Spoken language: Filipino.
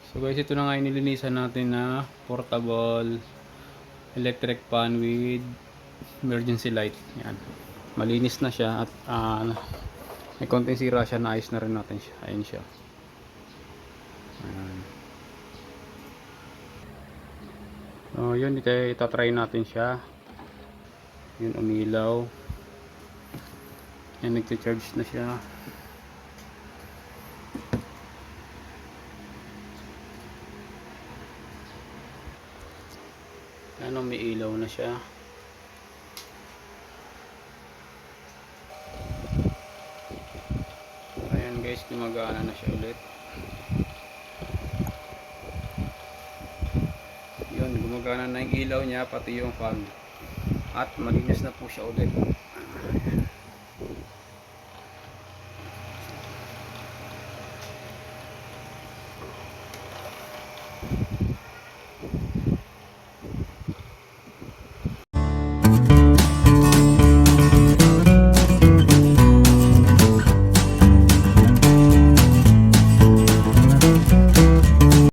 So guys, ito na nga yung nilinisan natin na portable electric fan with emergency light. Yan. Malinis na siya at may konting sira siya, naayos na rin natin siya. Ayun siya. Ayan. So yun, itatry natin siya. Yun, umilaw. Yan, nagte-charge na siya. Ano, may ilaw na siya. Ayan guys, gumagana na siya ulit. Yun, gumagana na yung ilaw niya, pati yung fan. At malinis na po siya ulit.